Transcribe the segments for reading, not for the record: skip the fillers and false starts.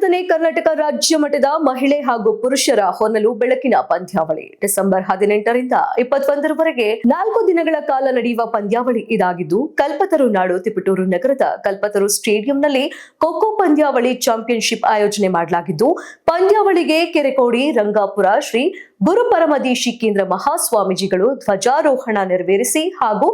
ಹತ್ತೊಂಬತ್ತನೇ ಕರ್ನಾಟಕ ರಾಜ್ಯ ಮಟ್ಟದ ಮಹಿಳೆ ಹಾಗೂ ಪುರುಷರ ಹೊನಲು ಬೆಳಕಿನ ಪಂದ್ಯಾವಳಿ ಡಿಸೆಂಬರ್ 18ರಿಂದ 21ರವರೆಗೆ 4 ದಿನಗಳ ಕಾಲ ನಡೆಯುವ ಪಂದ್ಯಾವಳಿ ಇದಾಗಿದ್ದು ಕಲ್ಪತರು ನಾಡು ತಿಪಟೂರು ನಗರದ ಕಲ್ಪತರು ಸ್ಟೇಡಿಯಂನಲ್ಲಿ ಖೋ ಪಂದ್ಯಾವಳಿ ಚಾಂಪಿಯನ್ಶಿಪ್ ಆಯೋಜನೆ ಮಾಡಲಾಗಿದ್ದು ಪಂದ್ಯಾವಳಿಗೆ ಕೆರೆಕೋಡಿ ರಂಗಾಪುರ ಶ್ರೀ ಗುರುಪರಮದೀಶಿ ಕೇಂದ್ರ ಮಹಾಸ್ವಾಮೀಜಿಗಳು ಧ್ವಜಾರೋಹಣ ನೆರವೇರಿಸಿ ಹಾಗೂ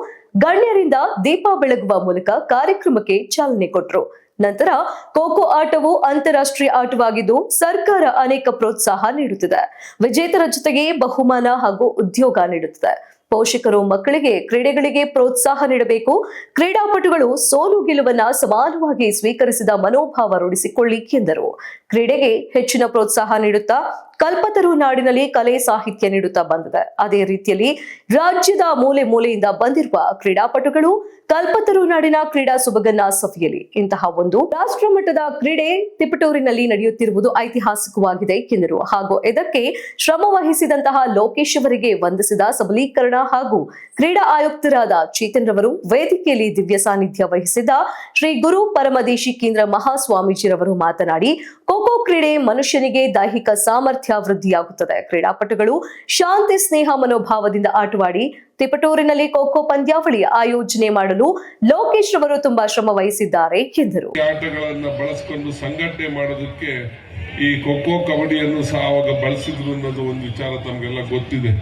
ಗಣ್ಯರಿಂದ ದೀಪ ಬೆಳಗುವ ಮೂಲಕ ಕಾರ್ಯಕ್ರಮಕ್ಕೆ ಚಾಲನೆ ಕೊಟ್ಟರು. ನಂತರ ಖೋ ಆಟವು ಅಂತಾರಾಷ್ಟ್ರೀಯ ಆಟವಾಗಿದ್ದು ಸರ್ಕಾರ ಅನೇಕ ಪ್ರೋತ್ಸಾಹ ನೀಡುತ್ತಿದೆ. ವಿಜೇತರ ಜೊತೆಗೆ ಬಹುಮಾನ ಹಾಗೂ ಉದ್ಯೋಗ ನೀಡುತ್ತಿದೆ. ಪೋಷಕರು ಮಕ್ಕಳಿಗೆ ಕ್ರೀಡೆಗಳಿಗೆ ಪ್ರೋತ್ಸಾಹ ನೀಡಬೇಕು. ಕ್ರೀಡಾಪಟುಗಳು ಸೋಲು ಗೆಲುವನ್ನ ಸಮಾನವಾಗಿ ಸ್ವೀಕರಿಸಿದ ಮನೋಭಾವ ರೂಢಿಸಿಕೊಳ್ಳಿ ಎಂದರು. ಕ್ರೀಡೆಗೆ ಹೆಚ್ಚಿನ ಪ್ರೋತ್ಸಾಹ ನೀಡುತ್ತಾ ಕಲ್ಪತರು ನಾಡಿನಲ್ಲಿ ಕಲೆ ಸಾಹಿತ್ಯ ನೀಡುತ್ತಾ ಬಂದಿದೆ. ಅದೇ ರೀತಿಯಲ್ಲಿ ರಾಜ್ಯದ ಮೂಲೆ ಮೂಲೆಯಿಂದ ಬಂದಿರುವ ಕ್ರೀಡಾಪಟುಗಳು ಕಲ್ಪತರು ನಾಡಿನ ಕ್ರೀಡಾ ಸೊಬಗನ್ನ ಸವಿಯಲಿ. ಇಂತಹ ಒಂದು ರಾಷ್ಟ್ರ ಮಟ್ಟದ ಕ್ರೀಡೆ ತಿಪಟೂರಿನಲ್ಲಿ ನಡೆಯುತ್ತಿರುವುದು ಐತಿಹಾಸಿಕವಾಗಿದೆ ಎಂದರು. ಹಾಗೂ ಇದಕ್ಕೆ ಶ್ರಮ ವಹಿಸಿದಂತಹ ಲೋಕೇಶ್ ಅವರಿಗೆ ವಂದಿಸಿದ ಸಬಲೀಕರಣ ಹಾಗೂ ಕ್ರೀಡಾ ಆಯುಕ್ತರಾದ ಚೇತನ್ ರವರು ವೇದಿಕೆಯಲ್ಲಿ ದಿವ್ಯ ಸಾನ್ನಿಧ್ಯ ವಹಿಸಿದ ಶ್ರೀ ಗುರು ಪರಮದೀಶಿ ಕೇಂದ್ರ ಮಹಾಸ್ವಾಮೀಜಿರವರು ಮಾತನಾಡಿ ಖೋ ಕ್ರೀಡೆ ಮನುಷ್ಯನಿಗೆ ದೈಹಿಕ ಸಾಮರ್ಥ್ಯ ವೃದ್ಧಿಯಾಗುತ್ತದೆ. ಕ್ರೀಡಾಪಟುಗಳು ಶಾಂತಿ ಸ್ನೇಹ ಮನೋಭಾವದಿಂದ ಆಟವಾಡಿ ತಿಪಟೂರಿನಲ್ಲಿ ಖೋ ಪಂದ್ಯಾವಳಿ ಆಯೋಜನೆ ಮಾಡಲು ಲೋಕೇಶ್ ರವರು ತುಂಬಾ ಶ್ರಮ ವಹಿಸಿದ್ದಾರೆ ಎಂದರು. ಆಟಗಳನ್ನು ಬಳಸಿಕೊಂಡು ಸಂಘಟನೆ ಮಾಡೋದಕ್ಕೆ ಈ ಖೋ ಕಬಡ್ಡಿಯನ್ನು ಸಹ ಅವಾಗ ಬಳಸಿದ್ರು ಅನ್ನೋದು ಒಂದು ವಿಚಾರ ತಮಗೆಲ್ಲ ಗೊತ್ತಿದೆ.